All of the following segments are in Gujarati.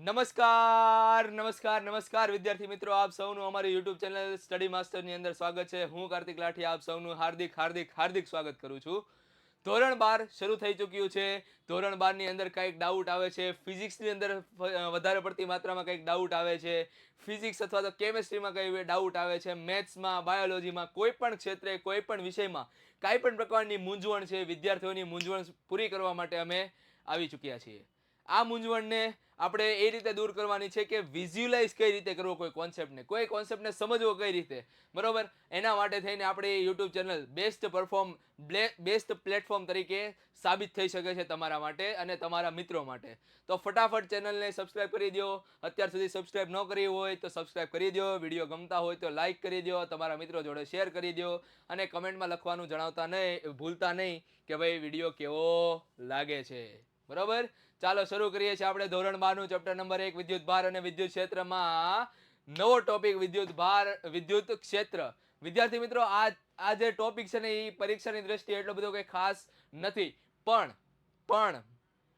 નમસ્કાર નમસ્કાર નમસ્કાર વિદ્યાર્થી મિત્રો, આપ સૌનું અમારી યુટ્યુબ ચેનલ સ્ટડી માસ્ટરની અંદર સ્વાગત છે. હું કાર્તિક લાઠી આપ સૌનું હાર્દિક હાર્દિક હાર્દિક સ્વાગત કરું છું. ધોરણ 12 શરૂ થઈ ચૂક્યું છે. ધોરણ 12 ની અંદર કંઈક ડાઉટ આવે છે, ફિઝિક્સની અંદર વધારે પડતી માત્રામાં કંઈક ડાઉટ આવે છે, ફિઝિક્સ અથવા તો કેમેસ્ટ્રીમાં કંઈ ડાઉટ આવે છે, મેથ્સમાં, બાયોલોજીમાં, કોઈ પણ ક્ષેત્રે કોઈ પણ વિષયમાં કાંઈ પણ પ્રકારની મૂંઝવણ છે, વિદ્યાર્થીઓની મૂંઝવણ પૂરી કરવા માટે અમે આવી ચૂક્યા છીએ. આ મૂંઝવણને આપણે એ રીતે દૂર કરવાની છે કે વિઝ્યુલાઇઝ કઈ રીતે કરવો કોઈ કોન્સેપ્ટને સમજવો કઈ રીતે, બરોબર. એના માટે થઈને આપણે યુટ્યુબ ચેનલ બેસ્ટ પ્લેટફોર્મ તરીકે સાબિત થઈ શકે છે તમારા માટે અને તમારા મિત્રો માટે. તો ફટાફટ ચેનલને સબસ્ક્રાઇબ કરી દો. અત્યાર સુધી સબસ્ક્રાઇબ ન કરી હોય તો સબસ્ક્રાઇબ કરી દો. વિડીયો ગમતા હોય તો લાઇક કરી દો, તમારા મિત્રો જોડે શેર કરી દો અને કમેન્ટમાં લખવાનું ભૂલતા નહીં કે ભાઈ વિડીયો કેવો લાગે છે, બરોબર. ચાલો શરૂ કરીએ છીએ આપણે ધોરણ 12 નું ચેપ્ટર નંબર 1 વિદ્યુત ભાર અને વિદ્યુત ક્ષેત્રમાં નવો ટોપિક વિદ્યુત ભાર વિદ્યુત ક્ષેત્ર. વિદ્યાર્થી મિત્રો, આ જે ટોપિક છે ને એ પરીક્ષાની દ્રષ્ટિએ એટલો બધો કંઈ ખાસ નથી, પણ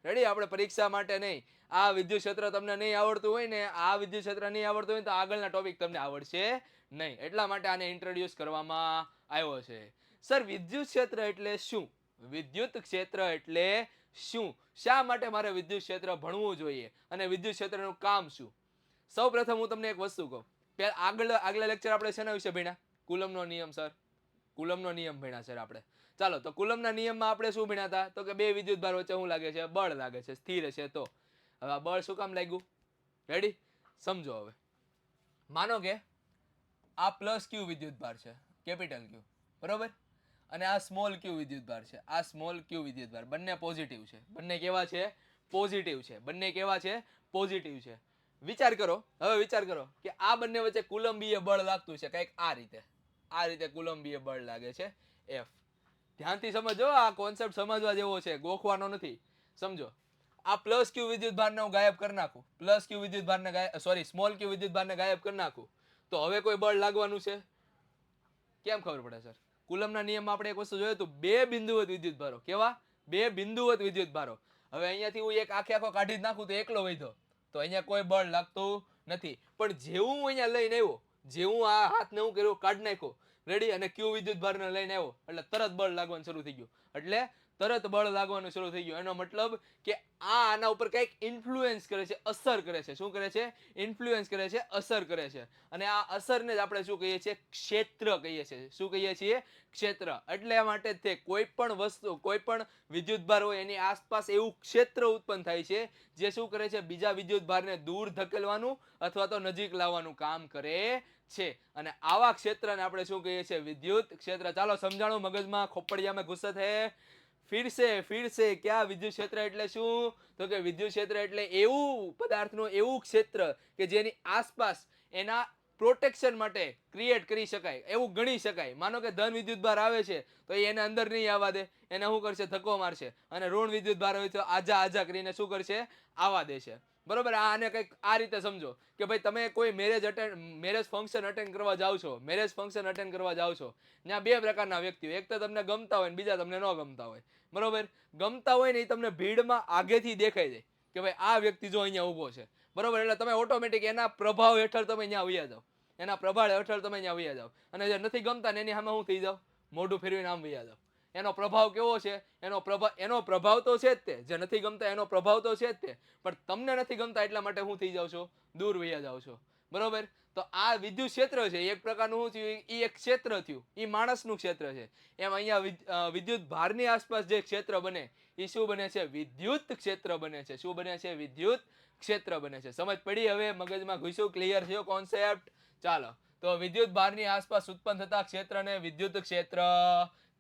રેડી, આપણે પરીક્ષા માટે નહીં. આ વિદ્યુત ક્ષેત્ર તમને નહીં આવડતું હોય ને, આ વિદ્યુત ક્ષેત્ર નહીં આવડતું હોય તો આગળના ટોપિક તમને આવડશે નહીં. એટલા માટે આને ઇન્ટ્રોડ્યુસ કરવામાં આવ્યો છે. સર, વિદ્યુત ક્ષેત્ર એટલે શું? વિદ્યુત ક્ષેત્ર એટલે શું? શા માટે મારે વિદ્યુત ક્ષેત્ર ભણવું જોઈએ અને વિદ્યુત ક્ષેત્રનું કામ શું? સૌ પ્રથમ હું તમને એક વસ્તુ કહું. આગલા લેક્ચર આપણે શેના વિશે ભણ્યા? કુલમનો નિયમ. સર, કુલમનો નિયમ ભણ્યા સર આપણે. ચાલો, તો કુલમના નિયમમાં આપણે શું ભણ્યા હતા? તો કે બે વિદ્યુત ભાર વચ્ચે શું લાગે છે? બળ લાગે છે, સ્થિર છે. તો હવે આ બળ શું કામ લાગ્યું? રેડી, સમજો. હવે માનો કે આ પ્લસ ક્યુ વિદ્યુત ભાર છે, કેપિટલ ક્યુ, બરોબર, અને આ સ્મોલ ક્યુ વિદ્યુત ભાર છે, આ સ્મોલ ક્યુ વિદ્યુત ભાર. બંને પોઝિટિવ છે. બંને કેવા છે? પોઝિટિવ છે. બંને કેવા છે? પોઝિટિવ છે. વિચાર કરો, હવે વિચાર કરો કે આ બંને વચ્ચે કુલંબીય બળ લાગતું છે કંઈક આ રીતે કુલંબીય બળ લાગે છે F. ધ્યાનથી સમજો, આ કોન્સેપ્ટ સમજવા જેવો છે, ગોખવાનો નથી. સમજો, આ પ્લસ ક્યુ વિદ્યુત ભારને હું ગાયબ કરી નાખું, પ્લસ ક્યુ વિદ્યુત ભારને સ્મોલ ક્યુ વિદ્યુત ભારને ગાયબ કરી નાખું, તો હવે કોઈ બળ લાગવાનું છે? કેમ ખબર પડે સર? કુલમના નિયમમાં આપણે એક વસ્તુ જોયું હતું, બે બિંદુવત વિદ્યુત ભારો. કેવા? બે બિંદુવત વિદ્યુત ભારો. હવે અહીંયાથી હું એક આખો કાઢી જ નાખું તો એકલો વધ્યો, તો અહીંયા કોઈ બળ લાગતું નથી. પણ જેવું હું અહીંયા લઈને આવ્યો, જેવું આ હાથને હું કર્યું, કાઢી નાખ્યો, રેડી, અને ક્યુ વિદ્યુત ભારને લઈને આવ્યો, એટલે તરત બળ લાગવાનું શરૂ થઈ ગયું. એટલે તરત બળ લાગવાનું શરૂ થઈ ગયું. એનો મતલબ કે આના ઉપર કંઈક ઇન્ફ્લુઅન્સ કરે છે, અસર કરે છે. શું કરે છે? ઇન્ફ્લુઅન્સ કરે છે, અસર કરે છે. અને આ અસરને જ આપણે શું કહીએ છીએ? ક્ષેત્ર કહીએ છીએ. શું કહીએ છીએ? ક્ષેત્ર. એટલે માટે તે કોઈ પણ વસ્તુ, કોઈ પણ વિદ્યુત ભાર હોય એની આસપાસ એવું ક્ષેત્ર ઉત્પન્ન થાય છે જે શું કરે છે? બીજા વિદ્યુત ભારને દૂર ધકેલવાનું અથવા તો નજીક લાવવાનું કામ કરે છે. અને આવા ક્ષેત્રને આપણે શું કહીએ છીએ? વિદ્યુત ક્ષેત્ર. ચાલો સમજાણું મગજમાં, ખોપડિયામાં ગુસ્સા થાય. ફિર સે ક્યાં વિદ્યુત ક્ષેત્ર એટલે શું? તો કે વિદ્યુત ક્ષેત્ર એટલે એવું પદાર્થનું એવું ક્ષેત્ર કે જેની આસપાસ એના પ્રોટેક્શન માટે ક્રિએટ કરી શકાય, એવું ગણી શકાય. માનો કે ધન વિદ્યુત ભાર આવે છે તો એને અંદર નહીં આવવા દે, એને શું કરશે? ધક્કો મારશે. અને ઋણ વિદ્યુત ભાર હોય તો આજા કરીને શું કરશે? આવવા દેશે. બરોબર. આને કંઈક આ રીતે સમજો કે ભાઈ તમે કોઈ મેરેજ ફંક્શન અટેન્ડ કરવા જાઓ છો. ત્યાં બે પ્રકારના વ્યક્તિઓ, એક તો તમને ગમતા હોય ને બીજા તમને ન ગમતા હોય, બરોબર. ગમતા હોય ને એ તમને ભીડમાં આગેથી દેખાઈ જાય કે ભાઈ આ વ્યક્તિ જો અહીંયા ઊભો છે, બરોબર. એટલે તમે ઓટોમેટિક એના પ્રભાવ હેઠળ તમે અહીંયા વયા જાઓ, અને જે નથી ગમતા ને એની સામે શું થઈ જાવ? મોઢું ફેરવીને આમ વયા જાવ. એનો પ્રભાવ કેવો છે? એનો પ્રભાવ તો છે જ તે, જે નથી ગમતા એનો પ્રભાવ તો છે જ તે, પણ તમને નથી ગમતા એટલા માટે શું થઈ જાવ છો? દૂર વયા જાવ છો, બરોબર. તો આ વિદ્યુત ક્ષેત્ર છે, એક પ્રકારનું શું થયું? એ એક ક્ષેત્ર થયું, એ માણસનું ક્ષેત્ર છે. એમ અહીંયા વિદ્યુત ભારની આસપાસ જે ક્ષેત્ર બને એ શું બને છે? વિદ્યુત ક્ષેત્ર બને છે. શું બને છે? વિદ્યુત ક્ષેત્ર બને છે. સમજ પડી? હવે મગજમાં ઘૂસ્યું? ક્લિયર થયો કોન્સેપ્ટ? ચાલો, તો વિદ્યુત ભારની આસપાસ ઉત્પન્ન થતા ક્ષેત્રને વિદ્યુત ક્ષેત્ર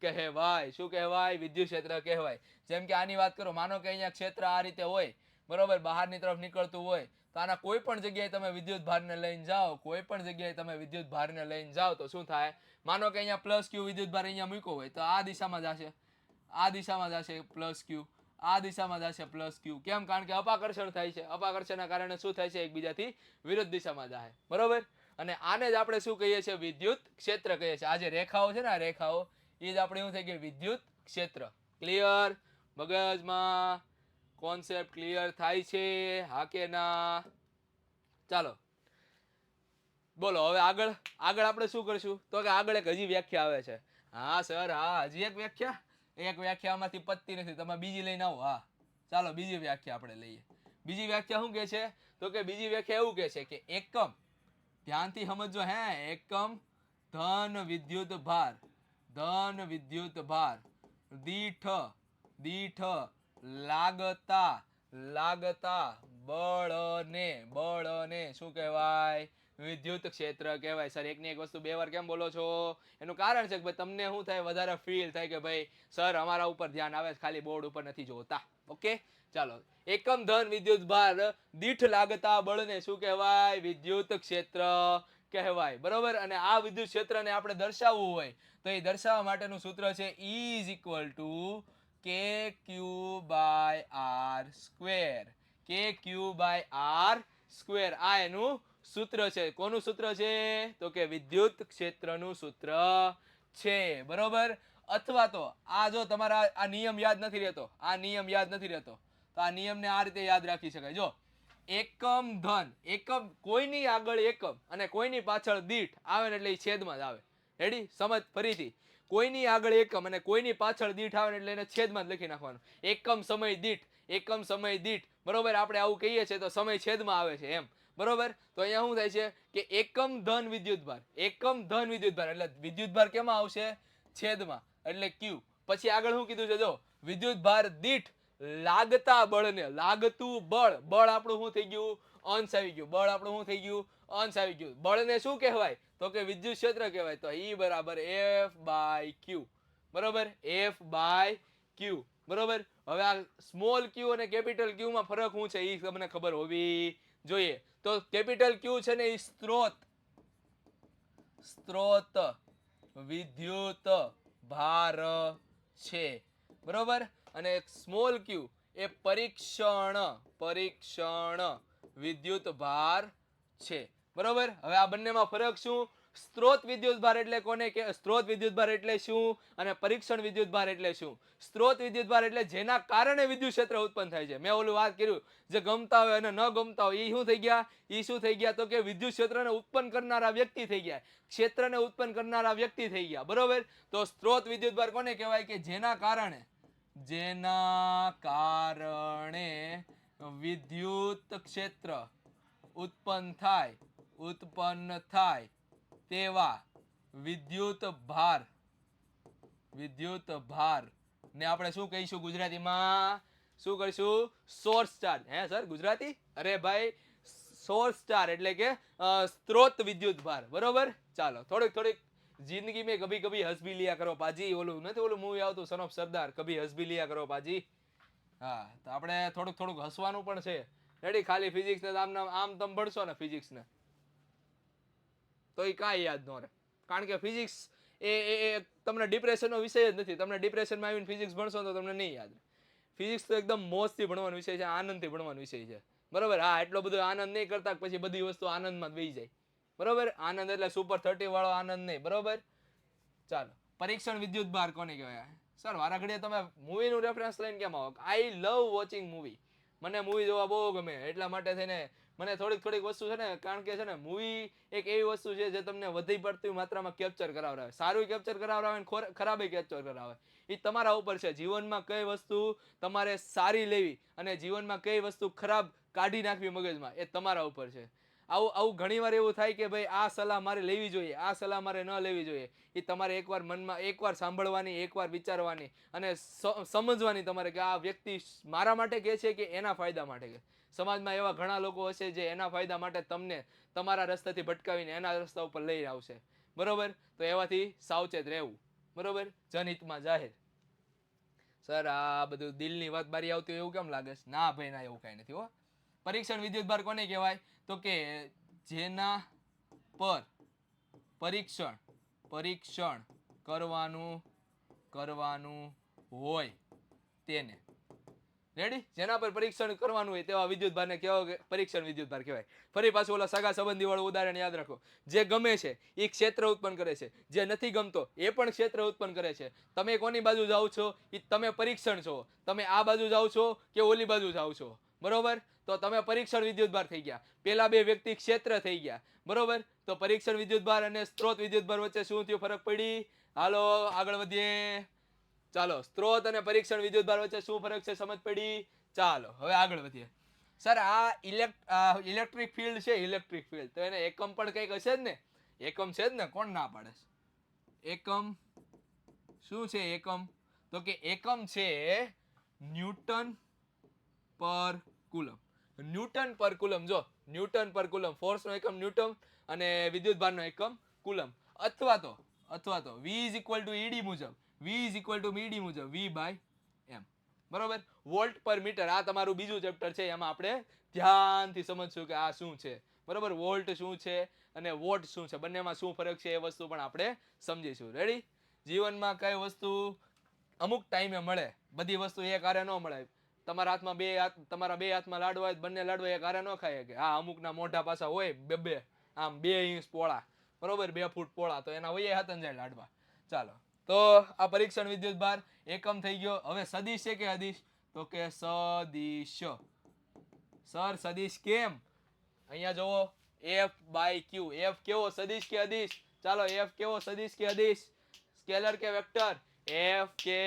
કહેવાય. શું કહેવાય? વિદ્યુત ક્ષેત્ર કહેવાય. જેમ કે આની વાત કરો, માનો કે અહીંયા ક્ષેત્ર આ રીતે હોય, બરોબર, બહારની તરફ નીકળતું હોય, તો આના કોઈ પણ જગ્યાએ તમે વિદ્યુત ભારને લઈને જાઓ, તો શું થાય? માનો કે અહીંયા પ્લસ ક્યુ વિદ્યુત ભાર અહીંયા મૂક્યો હોય તો આ દિશામાં જશે પ્લસ ક્યુ, આ દિશામાં જશે પ્લસ ક્યુ. કેમ? કારણ કે અપાકર્ષણ થાય છે. અપાકર્ષણના કારણે શું થાય છે? એકબીજાથી વિરુદ્ધ દિશામાં જાય, બરોબર. અને આને જ આપણે શું કહીએ છીએ? વિદ્યુત ક્ષેત્ર કહીએ છીએ. આ જે રેખાઓ છે ને, આ રેખાઓ, એ જ આપણે શું થઈ ગયું? વિદ્યુત ક્ષેત્ર. ક્લિયર? મગજમાં કોન્સેપ્ટ ક્લિયર થાય છે? હા કે ના? ચાલો બોલો હવે આગળ આપણે શું કરશું? તો કે આગળ એક હજી વ્યાખ્યા આવે છે. હા સર, હા હજી એક વ્યાખ્યામાંથી પતતી નથી, તમે બીજી લઈને આવો. હા ચાલો બીજી વ્યાખ્યા આપણે લઈએ. બીજી વ્યાખ્યા શું કહે છે? તો કે બીજી વ્યાખ્યા એવું કહે છે કે એકમ, ધ્યાનથી સમજો હે, એકમ ધન વિદ્યુત ભાર દીઠ લાગતા બળને શું કહેવાય? વિદ્યુત ક્ષેત્ર કહેવાય. સર એકની એક વસ્તુ બે વાર કેમ બોલો છો? એનું કારણ છે કે ભાઈ તમને શું થાય, વધારે ફીલ થાય કે ભાઈ સર અમારા ઉપર ધ્યાન આવે, ખાલી બોર્ડ ઉપર નથી જોતા. ઓકે ચાલો, એકમ ધન વિદ્યુત ભાર દીઠ લાગતા બળને શું કહેવાય? વિદ્યુત ક્ષેત્ર કહેવાય. બરોબર. અને આ વિદ્યુત ક્ષેત્રને આપણે દર્શાવવું હોય તો એ દર્શાવવા માટેનું સૂત્ર છે E = KQ/R². આ એનું સૂત્ર છે. કોનું સૂત્ર છે? તો કે વિદ્યુત ક્ષેત્રનું સૂત્ર છે. બરોબર. અથવા તો આ જો તમારા આ નિયમ યાદ નથી રહેતો, તો આ નિયમને આ રીતે યાદ રાખી શકાય. જો એકમ ધન, એકમ કોઈની આગળ એકમ અને કોઈની પાછળ દીઠ આવે ને એટલે એ છેદમાં જ આવે. રેડી? સમજ ફરીથી. કોઈની આગળ એકમ અને કોઈની પાછળ દીઠ આવે એટલે એને છેદમાં જ લખી નાખવાનું. એકમ સમય દીઠ. બરોબર. આપણે આવું કહીએ છીએ તો સમય છેદમાં આવે છે એમ. બરોબર. તો અહીંયા શું થાય છે કે એકમ ધન વિદ્યુત ભાર એટલે વિદ્યુત ભાર કેમાં આવશે? છેદમાં, એટલે Q. પછી આગળ શું કીધું છે? જો વિદ્યુત ભાર દીઠ લાગતા બળને, લાગતું બળ આપણું શું થઈ ગયું? અંશ આવી ગયું. બળને શું કહેવાય? તો કે વિદ્યુત ક્ષેત્ર કહેવાય. તો E બરાબર F/Q. બરોબર. F/Q. બરોબર. હવે આ સ્મોલ q અને કેપિટલ q માં ફરક શું છે એ તમને ખબર હોવી જોઈએ. તો કેપિટલ Q છે ને એ સ્ત્રોત વિદ્યુત ભાર છે. બરોબર. અને સ્મોલ q એ પરીક્ષણ વિદ્યુત ભાર છે. બરોબર. હવે આ બંનેમાં ફરક શું? સ્ત્રોત વિદ્યુત ભાર એટલે કોને કે સ્ત્રોત વિદ્યુત ભાર એટલે શું અને પરીક્ષણ વિદ્યુત ભાર એટલે શું? સ્ત્રોત વિદ્યુત ભાર એટલે જેના કારણે વિદ્યુત ક્ષેત્ર ઉત્પન્ન થાય છે. મેં ઓલું વાત કર્યું, જે ગમતા હોય અને ન ગમતા હોય એ શું થઈ ગયા? તો કે વિદ્યુત ક્ષેત્રને ઉત્પન્ન કરનારા વ્યક્તિ થઈ ગયા, ક્ષેત્રને ઉત્પન્ન કરનારા વ્યક્તિ થઈ ગયા. બરોબર. તો સ્ત્રોત વિદ્યુત ભાર કોને કહેવાય? કે જેના કારણે વિદ્યુત ક્ષેત્ર ઉત્પન્ન થાય તેવા વિદ્યુત ભાર ને આપણે શું કહીશું ગુજરાતીમાં? શું કહીશું? Source charge. હે સર ગુજરાતી? અરે ભાઈ સોર્સ ચાર્જ એટલે કે સ્ત્રોત વિદ્યુત ભાર. બરોબર. ચાલો થોડીક जिंदगी में कभी कभी हंस भी लिया करो पाजी. ઓલું નથી ઓલું મૂવી આવતું સન ઓફ સરદાર, કભી હંસ भी लिया करो पाजी. હા તો આપણે થોડુંક હસવાનું પણ છે. રેડી? ખાલી ફિઝિક્સ ને આમ તમે ભણશો ને ફિઝિક્સ ને તો એ કાંઈ યાદ ન રહે. કારણ કે ફિઝિક્સ એ તમને ડિપ્રેશનનો વિષય જ નથી. તમને ડિપ્રેશનમાં આવીને ફિઝિક્સ ભણશો તો તમને નહીં યાદ રહે. ફિઝિક્સ તો એકદમ મોજથી ભણવાનો વિષય છે, આનંદથી ભણવાનો વિષય છે. બરોબર. હા એટલો બધો આનંદ નહીં કરતા પછી બધી વસ્તુ આનંદમાં જ વહી જાય. બરોબર. આનંદ એટલે સુપર 30 વાળો આનંદ નહીં. બરોબર. ચાલો, પરીક્ષણ વિદ્યુત ભાર કોને કહેવાય? સર વારા ઘડીએ તમે મૂવીનું રેફરન્સ લઈને કેમ આવો? આઈ લવ વોચિંગ મૂવી. મને મૂવી જોવા બહુ ગમે. એટલા માટે થઈને મને થોડીક વસ્તુ છે ને, કારણ કે છે ને મૂવી એક એવી વસ્તુ છે જે તમને વધી પડતી માત્રામાં કેપ્ચર કરાવડાવે. સારું કેપ્ચર કરાવડાવે ને ખરાબ કેપ્ચર કરાવે. એ તમારા ઉપર છે. જીવનમાં કઈ વસ્તુ તમારે સારી લેવી અને જીવનમાં કઈ વસ્તુ ખરાબ કાઢી નાખવી મગજમાં, એ તમારા ઉપર છે. આવું ઘણીવાર એવું થાય કે ભાઈ આ સલાહ મારે લેવી જોઈએ, આ સલાહ મારે ન લેવી જોઈએ. એ તમારે એકવાર સાંભળવાની, એકવાર વિચારવાની અને સમજવાની તમારે કે આ વ્યક્તિ મારા માટે કહે છે કે એના ફાયદા માટે કહે. સમાજમાં એવા ઘણા લોકો હશે જે એના ફાયદા માટે તમને તમારા રસ્તાથી ભટકાવીને એના રસ્તા ઉપર લઈ આવશે. બરોબર. તો એવાથી સાવચેત રહેવું. બરોબર. જનહિતમાં જાહેર. સર આ બધું દિલની વાત બારી આવતી હોય એવું કેમ લાગે છે? ના ભાઈ ના, એવું કઈ નથી હો. પરીક્ષણ વિદ્યુત ભાર કોને કહેવાય? તો કે જેના પર પરીક્ષણ કરવાનું હોય તેને. રેડી? જેના પર પરીક્ષણ કરવાનું હોય તેવા વિદ્યુતભારને કેવો પરીક્ષણ વિદ્યુતભાર કહેવાય. ફરી પાછું ઓલા સગા સંબંધી વાળું ઉદાહરણ યાદ રાખો. જે ગમે છે એ ક્ષેત્ર ઉત્પન્ન કરે છે, જે નથી ગમતો એ પણ ક્ષેત્ર ઉત્પન્ન કરે છે. તમે કોની બાજુ જાઓ છો એ તમે પરીક્ષણ છો. તમે આ બાજુ જાઓ છો કે ઓલી બાજુ જાઓ છો, બરોબર? તો તમે પરીક્ષણ વિદ્યુતભાર થઈ ગયા. પેલા બે વ્યક્તિ ક્ષેત્ર થઈ ગયા, બરોબર? તો પરીક્ષણ વિદ્યુતભાર અને સ્ત્રોત વિદ્યુતભાર વચ્ચે શું થયું, ફરક પડી? હાલો આગળ વધીએ. ચાલો, સ્ત્રોત અને પરીક્ષણ વિદ્યુતભાર વચ્ચે શું ફરક છે સમજ પડી? ચાલો હવે આગળ વધીએ. સર આ ઇલેક્ટ્રિક ફિલ્ડ છે, ઇલેક્ટ્રિક ફિલ્ડ, તો એને એકમ પણ કંઈક હશે જ ને? એકમ છે જ ને, કોણ ના પાડે? એકમ શું છે? એકમ તો કે એકમ છે ન્યૂટન પર કુલમ. ન્યૂટન પર કુલમ. જો ન્યૂટન પર કુલમ, ફોર્સ નો એકમ ન્યૂટન અને વિદ્યુતભાર નો એકમ કુલમ. અથવા તો V is equal to ED મુજબ, V is equal to ED મુજબ V by M, બરોબર? વોલ્ટ પર મીટર, આ તમારું બીજું ચેપ્ટર છે, એમાં આપણે ધ્યાનથી સમજશું કે આ શું છે, બરોબર? વોલ્ટ શું છે અને વોટ શું છે, બંનેમાં શું ફરક છે એ વસ્તુ પણ આપણે સમજીશું. રેડી? જીવનમાં કઈ વસ્તુ અમુક ટાઈમે મળે, બધી વસ્તુ એક હારે ન મળે. તમારા હાથમાં તમારા બે હાથમાં લાડવા હોય, બંને લાડવા એક હારે ન ખાય કે હા, અમુકના મોઢા પાછા હોય બે આમ 2 ઇંચ પોળા, બરોબર? 2 ફૂટ પોળા, તો એના વયે હાથન જાય લાડવા. ચાલો, તો આ પરીક્ષણ વિદ્યુતભાર એકમ થઈ ગયો. હવે સદિશ છે કે અદિશ? તો કે સદિશ. સર સદિશ કેમ? અહીંયા જોવો, F by Q. F કેવો, સદિશ કે અદિશ? ચાલો, F કેવો, સદિશ કે અદિશ? સ્કેલર કે વેક્ટર? F કે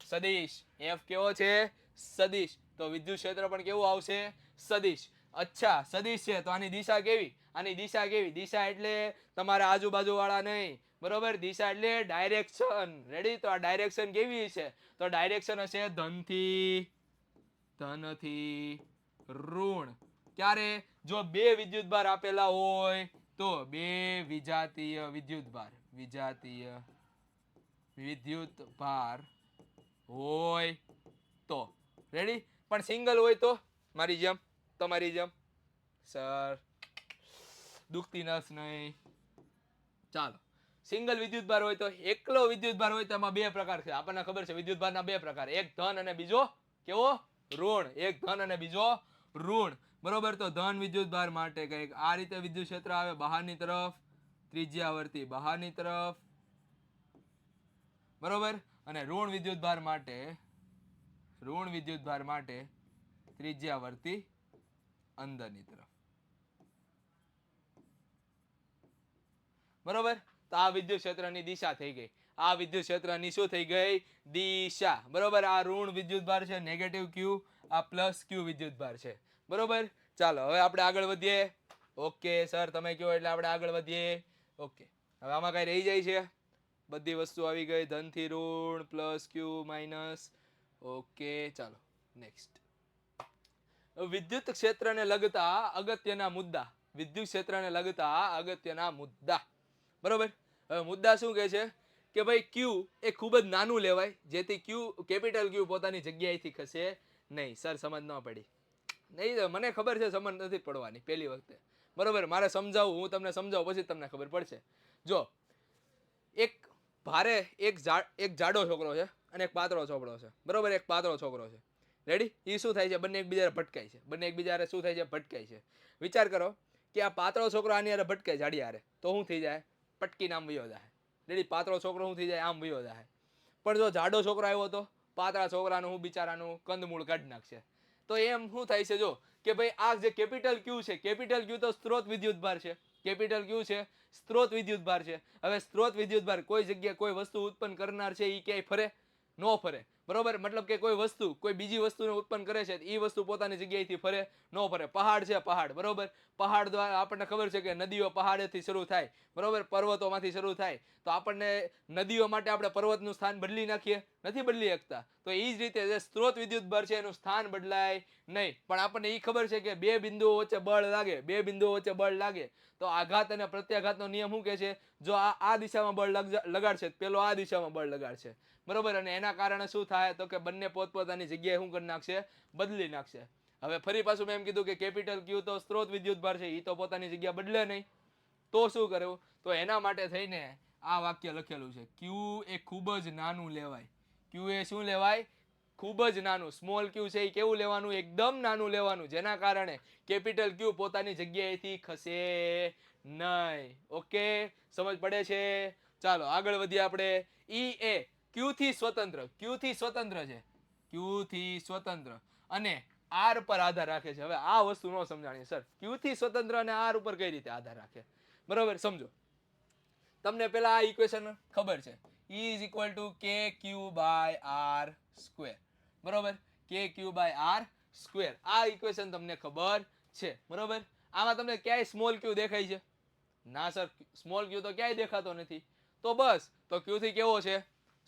સદિશ. F કેવો છે? સદિશ. તો વિદ્યુત ક્ષેત્ર પણ કેવું આવશે? સદિશ. અચ્છા, સદિશ છે તો આની દિશા કેવી? આની દિશા કેવી? દિશા એટલે તમારા આજુબાજુ વાળા નહીં, બરોબર? દિશા એટલે ડાયરેક્શન. રેડી? તો આ ડાયરેક્શન કેવી છે? તો ડાયરેક્શન હશે ધનથી ઋણ. ક્યારે? જો બે વિદ્યુતભાર આપેલા હોય તો બે વિજાતીય વિદ્યુતભાર હોય તો. રેડી? પણ સિંગલ હોય તો? મારી જેમ, તમારી જેમ. સર દુખતી નસ નહીં. ચાલો, સિંગલ વિદ્યુતભાર હોય તો, એકલો વિદ્યુતભાર હોય તો એમાં બે પ્રકાર છે. આપણને ખબર છે વિદ્યુતભારના બે પ્રકાર, એક ધન અને બીજો કેવો? ઋણ. એક ધન અને બીજો ઋણ, બરોબર? તો ધન વિદ્યુતભાર માટે કંઈક આ રીતે વિદ્યુત ક્ષેત્ર આવે, બહારની તરફ, ત્રિજ્યાવર્તી બહારની તરફ, બરોબર? અને ઋણ વિદ્યુતભાર માટે ત્રિજ્યાવર્તી અંદરની તરફ, બરોબર? તો આ વિદ્યુત ક્ષેત્રની દિશા થઈ ગઈ. આ વિદ્યુત ક્ષેત્રની શું થઈ ગઈ? દિશા, બરોબર? આ ઋણ વિદ્યુતભાર છે નેગેટિવ Q, આ પ્લસ Q વિદ્યુતભાર છે, બરોબર? ચાલો હવે આપણે આગળ વધીએ. ઓકે સર, તમે કહો એટલે આપણે આગળ વધીએ. ઓકે, હવે આમાં કઈ રહી જાય છે? બધી વસ્તુ આવી ગઈ, ધનથી ઋણ, પ્લસ Q માઇનસ. ઓકે, ચાલો નેક્સ્ટ. વિદ્યુત ક્ષેત્રને લગતા અગત્યના મુદ્દા. વિદ્યુત ક્ષેત્રને લગતા અગત્યના મુદ્દા, બરોબર? હવે મુદ્દા શું કહે છે કે ભાઈ Q એ ખૂબ જ નાનું લેવાય, જેથી કેપિટલ Q પોતાની જગ્યાએથી ખસે નહીં. સર સમજ ન પડી નહીં, મને ખબર છે સમજ નથી પડવાની પહેલી વખતે, બરોબર? મારે સમજાવું, હું તમને સમજાવું પછી તમને ખબર પડશે. જો એક જાડો છોકરો છે અને એક પાતળો છોકરો છે, બરોબર? એક પાતળો છોકરો છે. રેડી? એ શું થાય છે? બંને એકબીજા ભટકાય છે. બંને એકબીજા શું થાય છે? ભટકાય છે. વિચાર કરો કે આ પાતળો છોકરો આની હારે ભટકાય જાડી હારે, તો શું થઈ જાય? પટકીને આમ વયો જાય. રેડી? પાતળો છોકરો શું થઈ જાય? આમ વયો જાય. પણ જો જાડો છોકરો આવ્યો તો પાતળા છોકરાનું હું બિચારાનું કંદમૂળ કાઢી નાખશે. તો એમ શું થાય છે? જો કે ભાઈ આ જે કેપિટલ Q છે, કેપિટલ Q તો સ્ત્રોત વિદ્યુતભાર છે. કેપિટલ Q છે સ્ત્રોત વિદ્યુતભાર છે. હવે સ્ત્રોત વિદ્યુતભાર કોઈ જગ્યાએ કોઈ વસ્તુ ઉત્પન્ન કરનાર છે, એ ક્યાંય ફરે? નો ફરે, બરોબર? મતલબ કે કોઈ વસ્તુ કોઈ બીજી વસ્તુને ઉત્પન્ન કરે છે, એ વસ્તુ પોતાની જગ્યાએથી ફરે? નો ફરે. પહાડ છે, પહાડ, બરોબર? પહાડ દ્વારા આપણને ખબર છે કે નદીઓ પહાડેથી શરૂ થાય, બરોબર? પર્વતોમાંથી શરૂ થાય. તો આપણને નદીઓ માટે આપણે પર્વતનું સ્થાન બદલી નાખીએ? નથી બદલી શકતા. તો એ જ રીતે જે સ્ત્રોત વિદ્યુતભાર છે એનું સ્થાન બદલાય નહીં. પણ આપણને એ ખબર છે કે બે બિંદુઓ વચ્ચે બળ લાગે તો આઘાત અને પ્રત્યાઘાતનો નિયમ શું કહે છે? જો આ દિશામાં બળ લગાડશે, પેલો આ દિશામાં બળ લગાડશે, બરોબર? અને એના કારણે શું થાય? તો કે બંને પોતપોતાની જગ્યાએ શું કરી નાખશે? બદલી નાખશે. હવે ફરી પાછું મેં એમ કીધું કે કેપિટલ Q તો સ્ત્રોત વિદ્યુતભાર છે, એ તો પોતાની જગ્યા બદલે નહીં. તો શું કરવું? તો એના માટે થઈને આ વાક્ય લખેલું છે, Q એ ખૂબ જ નાનું લેવાય. Q એ શું લેવાય? ખૂબ જ નાનું. સ્મોલ ક્યુ છે એ કેવું લેવાનું? એકદમ નાનું લેવાનું, જેના કારણે કેપિટલ ક્યુ પોતાની જગ્યાએથી ખસે નહીં. ઓકે, સમજ પડે છે? ચાલો આગળ વધીએ આપણે. ઈ એ ક્યુ થી સ્વતંત્ર, ક્યુ થી સ્વતંત્ર છે, ક્યુ થી સ્વતંત્ર અને આર પર આધાર રાખે છે. હવે આ વસ્તુ નો સમજાણી સર, ક્યુ થી સ્વતંત્ર અને આર ઉપર કઈ રીતે આધાર રાખે? બરોબર, સમજો. તમને પેલા આ ઇક્વેશન ખબર છે, E is equal to KQ by R square. બરોબર, KQ by R square. આ ઇક્વેશન તમને ખબર છે. બરોબર, આમાં તમને ક્યાંય સ્મોલ ક્યુ દેખાય છે? ના સર, સ્મોલ ક્યુ તો ક્યાંય દેખાતો નથી. તો બસ, તો ક્યુ થી કેવો છે?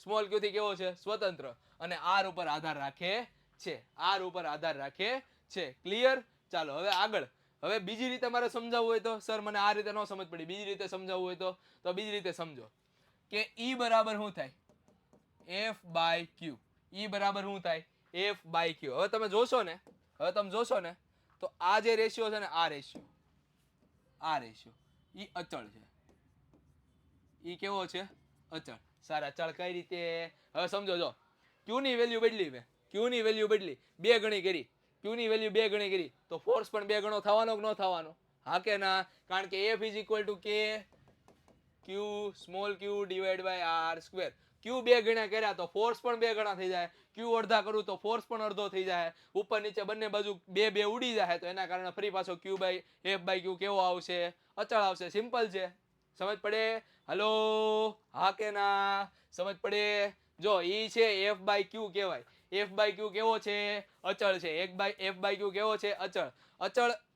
સ્મોલ ક્યુ થી કેવો છે? સ્વતંત્ર. અને આર ઉપર આધાર રાખે છે, આર ઉપર આધાર રાખે છે. ક્લિયર? ચાલો હવે આગળ. હવે બીજી રીતે મારે સમજાવવું હોય તો, સર મને આ રીતે ન સમજ પડી, બીજી રીતે સમજાવવું હોય તો બીજી રીતે સમજો કે E બરાબર શું થાય? F by Q. E બરાબર શું થાય? F by Q. હવે તમે જોશો ને, તો આ જે રેશિયો છે ને, આ રેશિયો ઈ અચળ છે. ઈ કેવો છે? અચળ. સારા, અચળ કઈ રીતે? હવે સમજો, જો Q ની વેલ્યુ બદલી, મેં Q ની વેલ્યુ બદલી, 2 ગણી કરી, Q ની વેલ્યુ 2 ગણી કરી, તો ફોર્સ પણ 2 ગણો થવાનો કે ન થવાનો? હા કે ના? કારણ કે F is equal to K Q small q divide by R square. Q 2 ગણા કર્યા તો ફોર્સ પણ 2 ગણા થઈ જાય, Q અડધા કરું તો ફોર્સ પણ અડધો થઈ જાય, ઉપર નીચે બંને બાજુ 2 ઉડી જાય, તો એના કારણે ફરી પાછો Q by F by Q કેવો આવશે? અચળ આવશે. સિમ્પલ છે. સમજ પડે? હલો, હા કે ના? સમજ પડે? જો ઈ છે F બાય Q કહેવાય. F બાય Q કેવો છે? અચળ છે. F બાય Q કેવો છે?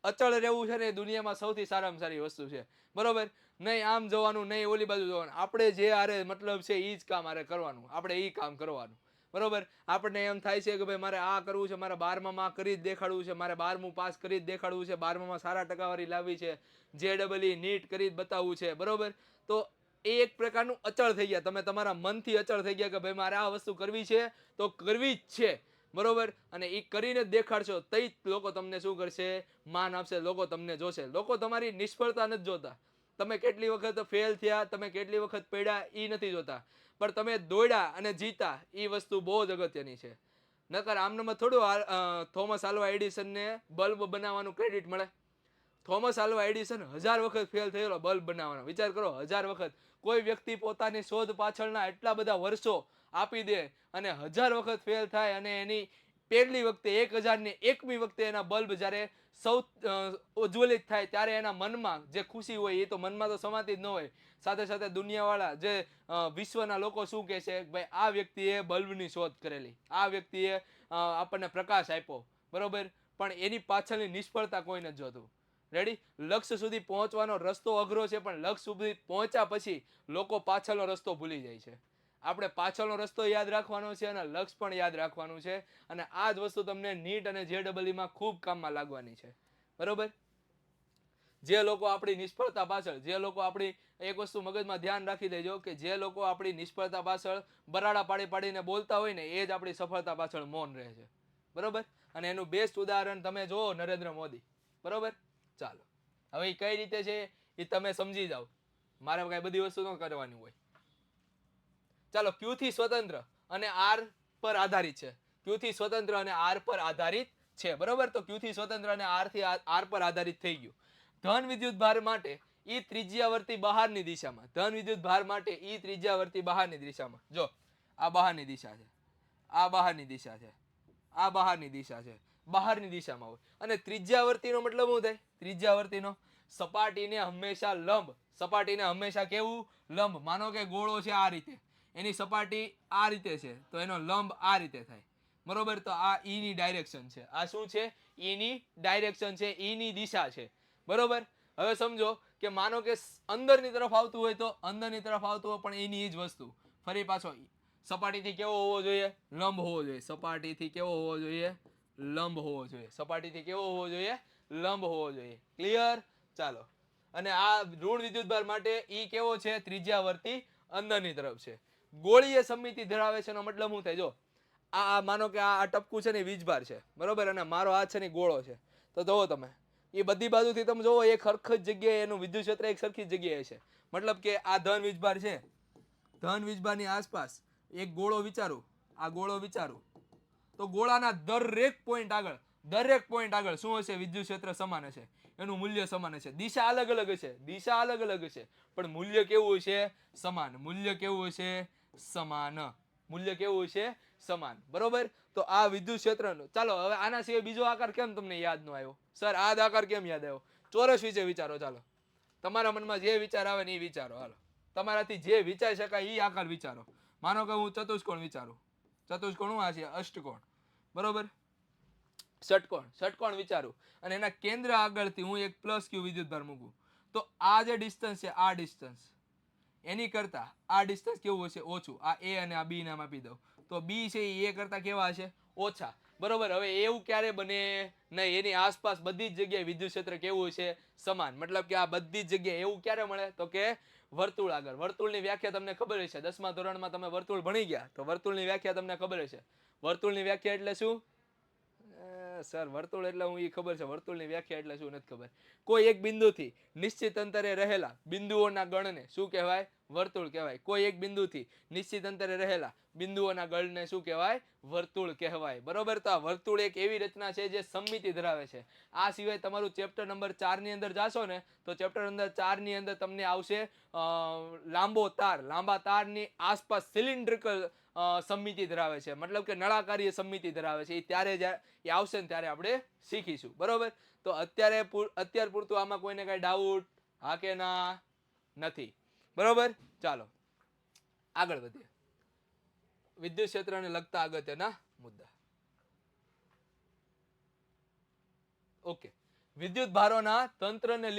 અચળ રહેવું છે ને દુનિયામાં સૌથી સારામાં સારી વસ્તુ છે. બરોબર, નહીં આમ જવાનું, નહીં ઓલી બાજુ જવાનું. આપણે જે આરે મતલબ છે એ જ કામ આરે કરવાનું, આપણે એ કામ કરવાનું. બરોબર, આપણને એમ થાય છે કે ભાઈ મારે આ કરવું છે, મારે 12માં કરી જ દેખાડવું છે, મારે 12મું પાસ કરી જ દેખાડવું છે, 12માં સારા ટકાવારી લાવવી છે, JEE નીટ કરી જ બતાવવું છે. બરોબર, તો એ એક પ્રકારનું અચળ થઈ ગયા. તમે તમારા મનથી અચળ થઈ ગયા કે ભાઈ મારે આ વસ્તુ કરવી છે તો કરવી જ છે. બરોબર, અને એ કરીને જ દેખાડશો તો લોકો તમને શું કરશે? માન આપશે. લોકો તમને જોશે. લોકો તમારી નિષ્ફળતા નથી જોતા, તમે કેટલી વખત ફેલ થયા, તમે કેટલી વખત પડ્યા, એ નથી જોતા, પણ તમે દોડ્યા અને જીતા, એ વસ્તુ બહુ જ અગત્યની છે. નકર આમનામાં થોડું થોમસ આલ્વા એડિસનને બલ્બ બનાવવાનું ક્રેડિટ મળે. થોમસ આલ્વા એડિસન 1000 વખત ફેલ થયેલો બલ્બ બનાવવાનો. વિચાર કરો, 1000 વખત. કોઈ વ્યક્તિ પોતાની શોધ પાછળના એટલા બધા વર્ષો આપી દે અને 1000 વખત ફેલ થાય, અને એની પહેલી વખતે 1001મી વખતે એના બલ્બ જ્યારે સૌ ઉજ્જવલિત થાય, ત્યારે એના મનમાં જે ખુશી હોય એ તો મનમાં તો સમાતી જ ન હોય. સાથે સાથે દુનિયાવાળા જે વિશ્વના લોકો શું કહે છે? ભાઈ આ વ્યક્તિએ બલ્બની શોધ કરેલી, આ વ્યક્તિએ આપણને પ્રકાશ આપ્યો. બરોબર, પણ એની પાછળની નિષ્ફળતા કોઈ નથી જોતું. રેડી? લક્ષ્ય સુધી પહોંચવાનો રસ્તો અઘરો છે, પણ લક્ષ્ય સુધી પહોંચ્યા પછી લોકો પાછળનો રસ્તો ભૂલી જાય છે. આપણે પાછળનો રસ્તો યાદ રાખવાનો છે અને લક્ષ્ય પણ યાદ રાખવાનું છે. અને આ જ વસ્તુ તમને નીટ અને JEE માં ખૂબ કામમાં લાગવાની છે. બરોબર, જે લોકો આપણી નિષ્ફળતા પાછળ, જે લોકો આપણી, એક વસ્તુ મગજમાં ધ્યાન રાખી દેજો કે જે લોકો આપણી નિષ્ફળતા પાછળ બરાડા પાડીને બોલતા હોય ને, એ જ આપણી સફળતા પાછળ મૌન રહે છે. બરોબર, અને એનું બેસ્ટ ઉદાહરણ તમે જુઓ, નરેન્દ્ર મોદી. બરોબર, ચાલો હવે કઈ રીતે છે એ તમે સમજી જાઓ, મારે કઈ બધી વસ્તુ ન કરવાની હોય. ચાલો, Q થી સ્વતંત્ર અને R પર આધારિત છે. Q થી સ્વતંત્ર અને R પર આધારિત છે. બરોબર, તો Q થી સ્વતંત્ર અને R પર આધારિત થઈ ગયું. ધન વિદ્યુત ભાર માટે ઈ ત્રિજ્યાવર્તી બહારની દિશામાં, ધન વિદ્યુત ભાર માટે ઈ ત્રિજ્યાવર્તી બહારની દિશામાં. જો આ બહારની દિશા છે, આ બહારની દિશા છે, આ બહારની દિશા છે, બહારની દિશામાં હોય. અને ત્રિજ્યાવર્તીનો મતલબ શું થાય? ત્રિજ્યાવર્તીનો સપાટીને હંમેશા લંબ, સપાટીને હંમેશા કેવું? લંબ. માનો કે ગોળો છે આ રીતે, એની સપાટી આ રીતે છે, તો એનો લંબ આ રીતે થાય. બરોબર, તો આ ઈ ની ડાયરેક્શન છે. આ શું છે? ઈ ની ડાયરેક્શન છે, ઈ ની દિશા છે. બરોબર, હવે સમજો કે માનો કે અંદરની તરફ આવતું હોય, તો અંદરની તરફ આવતું હોય, પણ એની જ વસ્તુ ફરી પાછો સપાટીથી કેવો હોવો જોઈએ? લંબ હોવો જોઈએ. સપાટીથી કેવો હોવો જોઈએ? લંબ હોવો જોઈએ. સપાટીથી કેવો હોવો જોઈએ? લંબ હોવો જોઈએ. ક્લિયર? ચાલો, અને આ ઋણ વિદ્યુતભાર માટે ઈ કેવો છે? ત્રિજ્યાવર્તી અંદરની તરફ છે. ગોળીય સમમિતિ ધરાવે છે એનો મતલબ શું થાય? જો આ માનો કે આ ટપકું છે ને વીજભાર છે. બરોબર, અને મારો હાથ છે ને ગોળો છે. તો જુઓ તમે, એ બધી બાજુથી તમે જોવો, એક સરખી જ જગ્યાએ એનું વિદ્યુત ક્ષેત્ર એક સરખી જ જગ્યાએ છે. મતલબ કે આ ધન વીજભાર છે, ધન વીજભારની આસપાસ એક ગોળો વિચારું, આ ગોળો વિચારું, તો ગોળાના દરેક પોઈન્ટ આગળ શું હશે? વિદ્યુત ક્ષેત્ર સમાન હશે, એનું મૂલ્ય સમાન હશે. દિશા અલગ અલગ હશે પણ મૂલ્ય કેવું હશે? સમાન. મૂલ્ય કેવું હશે? સમાન. બરોબર. તો આ વિદ્યુત ક્ષેત્રનો, ચાલો હવે આના સિવાય બીજો આકાર કેમ તમને યાદ ન આવ્યો? સર આ આકાર કેમ યાદ આવ્યો? ચોરસ વિશે વિચારો. ચાલો તમારા મનમાં જે વિચાર આવે ને એ વિચારો. હાલો તમારાથી જે વિચારી શકાય એ આકાર વિચારો. માનો કે હું ચતુષ્કોણ વિચારું. ચતુષ્કોણ શું આ છે? અષ્ટકોણ. બરોબર. ષટકોણ વિચારું અને એના કેન્દ્ર આગળથી હું એક પ્લસ ક્યુ વિદ્યુતભાર મૂકું, તો આ જે ડિસ્ટન્સ છે, આ ડિસ્ટન્સ એની કરતા આ ડિસ્ટન્સ કેવું હશે? ઓછું. આ એ અને આ બી નામ આપી દઉં, તો બી છે એ કરતા કેવા હશે? ઓછા. બરોબર. હવે એવું ક્યારે બને નહીં? એની આસપાસ બધી જ જગ્યાએ વિદ્યુત ક્ષેત્ર કેવું હશે? સમાન. મતલબ કે આ બધી જ જગ્યાએ એવું ક્યારે મળે? તો કે વર્તુળ આગળ. વર્તુળની વ્યાખ્યા તમને ખબર હશે, 10મા ધોરણમાં તમે વર્તુળ ભણી ગયા તો વર્તુળની વ્યાખ્યા તમને ખબર હશે. વર્તુળની વ્યાખ્યા એટલે શું? સર વર્તુળ એટલે હું એ ખબર છે, વર્તુળની વ્યાખ્યા એટલે શું નથી ખબર. કોઈ એક બિંદુથી નિશ્ચિત અંતરે રહેલા બિંદુઓના ગણને શું કહેવાય? વર્તુળ કહેવાય. કોઈ એક બિંદુથી નિશ્ચિત અંતરે રહેલા બિંદુઓના ગણને શું કહેવાય? વર્તુળ કહેવાય. બરોબર. તો આ વર્તુળ એક એવી રચના છે જે સમમિતિ ધરાવે છે. આ સિવાય તમારું ચેપ્ટર નંબર 4 ની અંદર જાશો ને તો ચેપ્ટર નંબર 4 ની અંદર તમને આવશે લાંબા તારની આસપાસ સિલિન્ડ્રિકલ સમમિતિ ધરાવે છે, મતલબ કે નળાકારીય સમમિતિ ધરાવે છે. એ ત્યારે એ આવશે ને ત્યારે આપણે શીખીશું. બરોબર. તો અત્યાર પૂરતું આમાં કોઈને કઈ ડાઉટ? હા કે ના? નથી. બરોબર. ચાલો આગળ વધીએ. વિદ્યુત ક્ષેત્રને લગતા અગત્યના મુદ્દા. ઓકે. વિદ્યુત ભારોના તંત્રના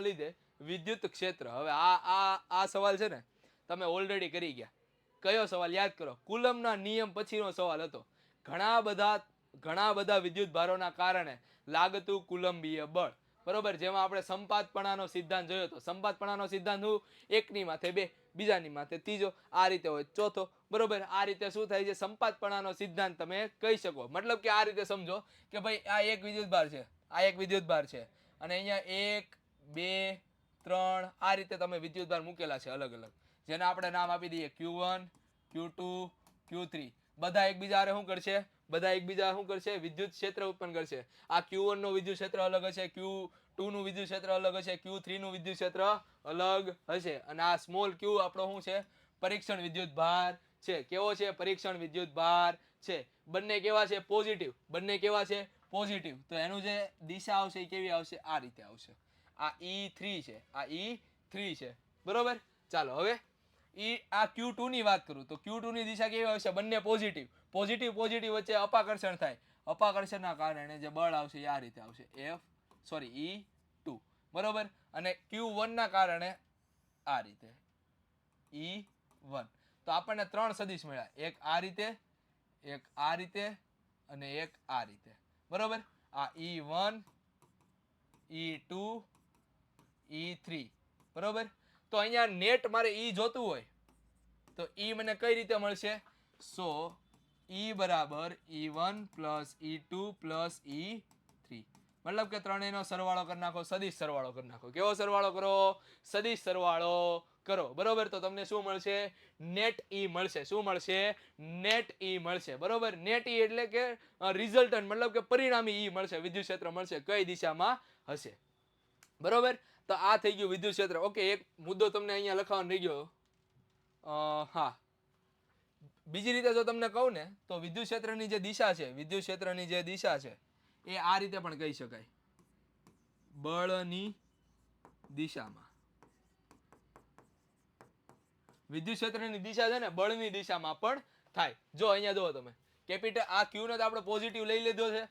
લીધે વિદ્યુત ક્ષેત્ર. હવે આ સવાલ છે ને તમે ઓલરેડી કરી ગયા. કયો સવાલ? યાદ કરો. કુલમના નિયમ પછીનો સવાલ હતો. ઘણા બધા વિદ્યુત ભારોના કારણે લાગતું કુલંબીય બળ. બરોબર. જેમાં આપણે સંપાતપણાનો સિદ્ધાંત જોયો હતો. સંપાતપણાનો સિદ્ધાંત હું એકની માથે બે, બીજાની માથે ત્રીજો, આ રીતે હોય ચોથો. બરોબર. આ રીતે શું થાય છે? સંપાતપણાનો સિદ્ધાંત તમે કહી શકો. મતલબ કે આ રીતે સમજો કે ભાઈ આ એક વિદ્યુત ભાર છે, અને અહીંયા 1 2 3 આ રીતે તમે વિદ્યુત ભાર મૂકેલા છે અલગ અલગ, જેને આપણે નામ આપી દઈએ Q1 Q2 Q3. બધા એકબીજા શું કરશે? વિદ્યુત ક્ષેત્ર ઉત્પન્ન કરશે. આ Q1 નો વિદ્યુત ક્ષેત્ર અલગ હશે, Q2 નું વિદ્યુત ક્ષેત્ર અલગ હશે, Q3 નું વિદ્યુત ક્ષેત્ર અલગ હશે. અને આ સ્મોલ q આપણો શું છે? પરીક્ષણ વિદ્યુત ભાર છે. કેવો છે? પરીક્ષણ વિદ્યુત ભાર છે. બંને કેવા છે? પોઝિટિવ. તો એનું જે દિશા આવશે એ કેવી આવશે? આ રીતે આવશે. આ E3 છે. બરોબર. ચાલો હવે આ Q2 ની વાત કરું તો Q2 ની દિશા કેવી આવશે? બંને પોઝિટિવ વચ્ચે અપાકર્ષણ થાય. અપાકર્ષણના કારણે જે બળ આવશે એ આ રીતે આવશે, E2. બરોબર. અને Q1 ના કારણે આ રીતે E1. તો આપણને 3 સદિશ મળ્યા. એક આ રીતે અને એક આ રીતે. બરોબર. આ E1 E2 E3. બરોબર. તો અહીંયા નેટ મારે E જોતું હોય તો E મને કઈ રીતે મળશે? સો E બરાબર E1 plus E2 plus E3. મતલબ કે ત્રણેયનો સરવાળો કરી નાખો, સદિશ સરવાળો કરી નાખો. કેવો સરવાળો કરો? સદિશ સરવાળો કરો. બરોબર. તો તમને શું મળશે? નેટ E મળશે. શું મળશે? નેટ E મળશે. બરોબર. નેટ E એટલે કે રિઝલ્ટન્ટ, મતલબ કે પરિણામી E મળશે. વિદ્યુત ક્ષેત્ર મળશે કઈ દિશામાં હશે. બરોબર. તો આ થઈ ગયું વિદ્યુત ક્ષેત્ર. ઓકે. એક મુદ્દો તમને અહીંયા લખવાનો રહી ગયો. હા, બીજી રીતે જો તમને કહું ને તો વિદ્યુત ક્ષેત્રની જે દિશા છે એ આ રીતે પણ કહી શકાય. બળની દિશામાં. વિદ્યુત ક્ષેત્રની દિશા છે ને બળની દિશામાં પણ થાય. જો અહીંયા જુઓ તમે, કેપિટલ આ Q ને તો આપણે પોઝિટિવ લઈ લીધો છે.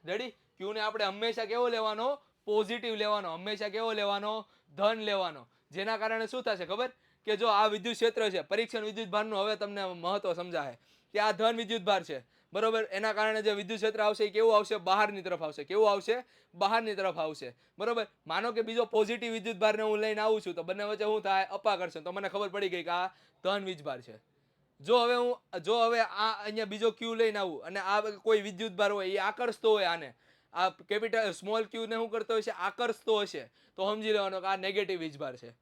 રેડી? Q ને આપણે હંમેશા કેવો લેવાનો? પોઝિટિવ લેવાનો. હંમેશા કેવો લેવાનો? ધન લેવાનો. જેના કારણે શું થશે ખબર? કે જો આ વિદ્યુત ક્ષેત્ર છે, પરીક્ષણ વિદ્યુત ભારનું હવે તમને મહત્વ સમજાય કે આ ધન વિદ્યુત ભાર છે. બરોબર. એના કારણે જે વિદ્યુત ક્ષેત્ર આવશે એ કેવું આવશે? બહારની તરફ આવશે. કેવું આવશે? બહારની તરફ આવશે. બરોબર. માનો કે બીજો પોઝિટિવ વિદ્યુત ભારને હું લઈને આવું છું તો બંને વચ્ચે શું થાય? અપાકર્ષણ. તો મને ખબર પડી ગઈ કે આ ધન વીજભાર છે. જો હવે આ અહીંયા બીજો Q લઈને આવું અને આ કોઈ વિદ્યુત ભાર હોય એ આકર્ષતો હોય આને, આ કેપિટલ સ્મોલ q ને શું કરતો હશે? આકર્ષતો હશે. તો સમજી લેવાનું કે આ નેગેટિવ વીજભાર છે.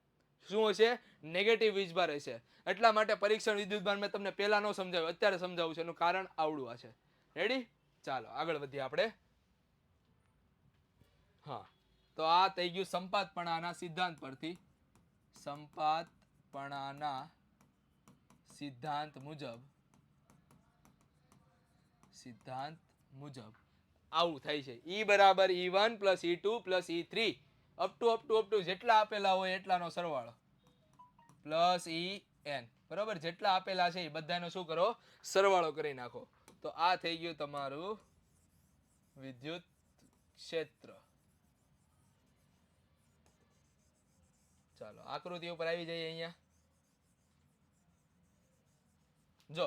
શું હશે? નેગેટિવ વીજભાર હશે. એટલા માટે પરીક્ષણ વિદ્યુતભાર મેં તમને પહેલા ન સમજાવ્યું, અત્યારે સમજાવું છું. એનું કારણ આવડું છે. રેડી? ચાલો આગળ વધીએ આપણે. હા, તો આ થઈ ગયું સંપાતપણાના સિદ્ધાંત પરથી. સંપાતપણાના સિદ્ધાંત મુજબ આવું થાય છે. E બરાબર E1 plus E2 plus E3 up to જેટલા આપેલા હોય એટલાનો સરવાળો પ્લસ En. બરોબર? જેટલા આપેલા છે એ બધાનો શું કરો? સરવાળો કરી નાખો. તો આ થઈ ગયું તમારું વિદ્યુત ક્ષેત્ર. ચાલો આકૃતિ ઉપર આવી જઈએ. અહીંયા જો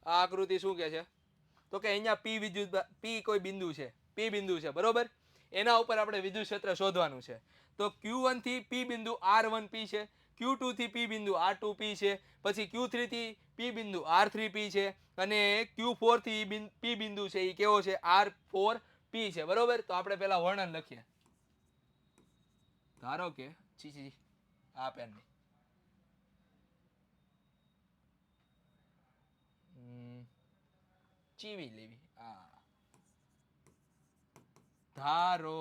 આ આકૃતિ શું કે છે? તો કે અહીંયા P વિદ્યુત P કોઈ બિંદુ છે. P બિંદુ છે. બરોબર? એના ઉપર આપણે વિદ્યુત ક્ષેત્ર શોધવાનું છે. તો Q1 થી P બિંદુ R1P છે. Q2 થી P બિંદુ R2P છે. પછી Q3 થી P બિંદુ R3P છે. અને Q4 થી P બિંદુ છે એ કેવો છે? R4P છે. બરોબર? તો આપણે પહેલા વર્ણન લખીએ. ધારો કે આ પેન ચીવી લેવી. ધારો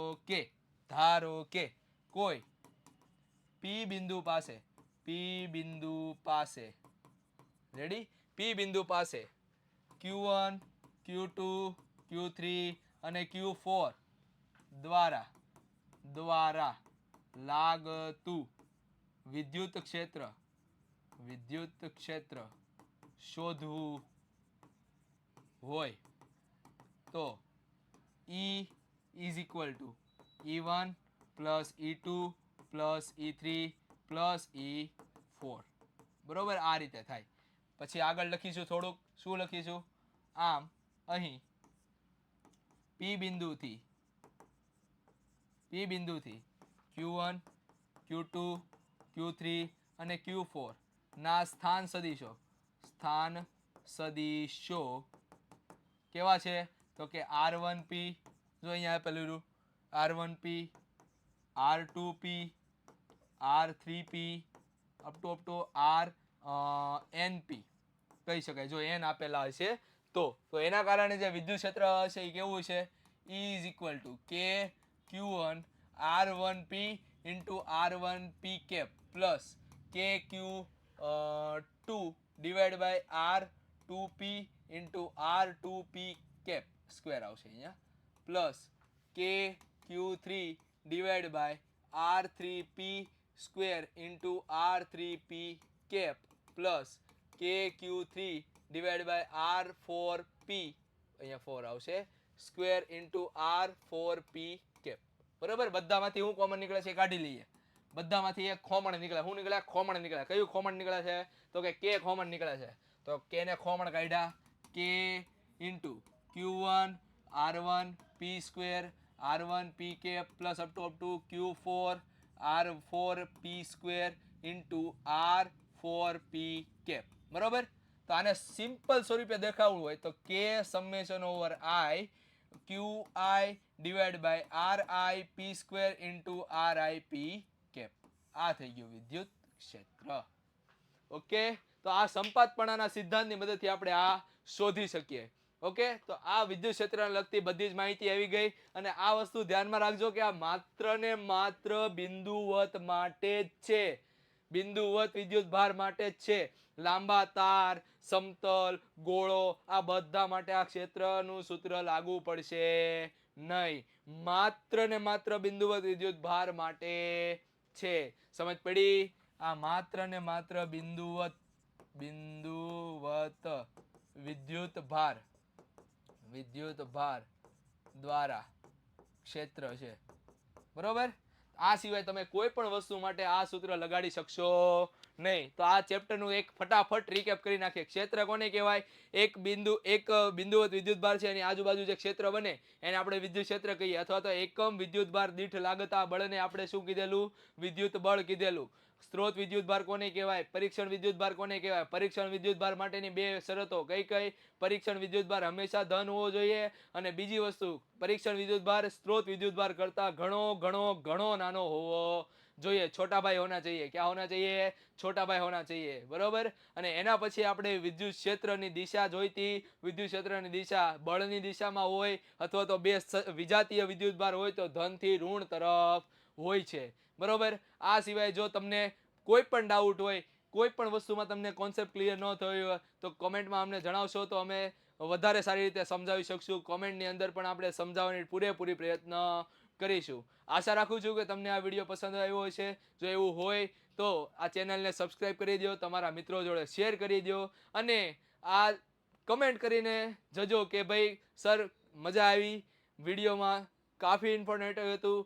કે કોઈ P બિંદુ પાસે રેડી? P બિંદુ પાસે Q1 Q2 Q3 અને Q4 દ્વારા લાગતું વિદ્યુત ક્ષેત્ર શોધવું હોય તો E is equal to E1 plus E2 plus E3 plus E4. બરોબર? આ રીતે થાય. પછી આગળ લખીશું થોડુંક. શું લખીશું? આમ અહીં P બિંદુથી Q1 Q2 Q3 અને Q4 ના સ્થાન સદિશો કેવા છે? તો કે R1P, જો અહીંયા આપેલું R1P, R2P, R3P up to RNP કહી શકાય. જો N આપેલા હશે તો એના કારણે જે વિદ્યુત ક્ષેત્ર હશે એ કેવું છે? E is equal to K Q1 R1P into R1P cap plus KQ2 divided by R2P into R2P cap square આવશે અહીંયા plus KQ3 divided by R3P square into R3P cap plus KQ3 divided by R4P અહીંયા 4 આવશે સ્ક્વેર into R4P cap. બરાબર? બધામાંથી હું કોમન નીકળે છે કાઢી લઈએ. બધામાંથી એક કોમન નીકળે. શું નીકળે? કોમન નીકળે. કયું કોમન નીકળે છે? તો કે K કોમન નીકળે છે. તો K ને કોમન કાઢ્યા. K into Q1 R1P square R1P cap plus up to Q4 R4P square into R4P cap. બરોબર? તો આને સિમ્પલ સ્વરૂપે દેખાવવું હોય તો K summation over I QI divided by RIP square into RIP cap. આ થઈ ગયું વિદ્યુત ક્ષેત્ર. ઓકે? તો આ સંપાતપણાના સિદ્ધાંતની મદદથી આપણે આ શોધી શકીએ. ઓકે? તો આ વિદ્યુત ક્ષેત્રને લગતી બધી જ માહિતી આવી ગઈ. અને આ વસ્તુ ધ્યાનમાં રાખજો કે આ માત્ર ને માત્ર બિંદુવત માટે જ છે. બિંદુવત વિદ્યુત ભાર માટે જ છે. લાંબા તાર, સમતલ, ગોળો આ બધા માટે આ ક્ષેત્રનું સૂત્ર લાગુ પડશે નહીં. માત્ર ને માત્ર બિંદુવત વિદ્યુત ભાર માટે છે. સમજ પડી? આ માત્ર ને માત્ર બિંદુવત વિદ્યુત ભાર દ્વારા ક્ષેત્ર છે. બરોબર? આ સિવાય તમે કોઈ પણ વસ્તુ માટે આ સૂત્ર લગાડી શકશો નહીં. તો આ ચેપ્ટરનું એક ફટાફટ રીકેપ કરી નાખીએ. ક્ષેત્ર કોને કહેવાય? એક બિંદુવત વિદ્યુત ભાર છે એની આજુબાજુ જે ક્ષેત્ર બને એને આપણે વિદ્યુત ક્ષેત્ર કહીએ. અથવા તો એકમ વિદ્યુત ભાર દીઠ લાગતા બળને આપણે શું કીધેલું? વિદ્યુત બળ કીધેલું. સ્ત્રોત વિદ્યુત ભાર કોને કહેવાય? પરીક્ષણ વિદ્યુત ભાર કોને કહેવાય? પરીક્ષણ વિદ્યુત ભાર માટેની બે શરતો કઈ? પરીક્ષણ વિદ્યુત ભાર હંમેશા ધન હોવો જોઈએ. અને બીજી વસ્તુ, પરીક્ષણ વિદ્યુત ભાર સ્ત્રોત વિદ્યુત ભાર કરતા ઘણો નાનો હોવો જોઈએ छोटा भाई होना चाहिए क्या होना चाहिए छोटा भाई होना चाहिए બરોબર અને એના પછી આપણે વિદ્યુત ક્ષેત્રની દિશા જોઈતી વિદ્યુત ક્ષેત્રની દિશા બળની દિશામાં હોય અથવા તો બે વિજાતીય વિદ્યુત ભાર હોય તો ધનથી ઋણ તરફ હોય છે બરોબર આ સિવાય જો તમને કોઈ પણ ડાઉટ હોય કોઈ પણ વસ્તુમાં તમને કોન્સેપ્ટ ક્લિયર ન થયો હોય તો કોમેન્ટમાં અમને જણાવશો તો અમે વધારે સારી રીતે સમજાવી શકશું કોમેન્ટની અંદર પણ આપણે સમજાવવાની પૂરેપૂરી પ્રયત્ન કરીશું આશા રાખું છું કે તમને આ વિડીયો પસંદ આવ્યો હશે જો એવું હોય તો આ ચેનલને સબસ્ક્રાઇબ કરી દો તમારા મિત્રો જોડે શેર કરી દો અને આ કમેન્ટ કરીને જજો કે ભાઈ સર મજા આવી વિડીયોમાં કાફી ઇન્ફોર્મેટિવ હતું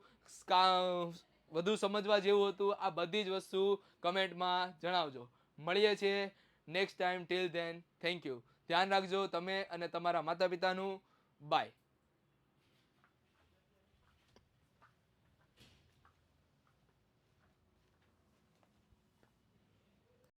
વધુ સમજવા જેવું હતું આ બધી જ વસ્તુ કમેન્ટમાં જણાવજો મળીએ છીએ next time till then thank you ધ્યાન રાખજો તમે અને તમારા માતા પિતાનું બાય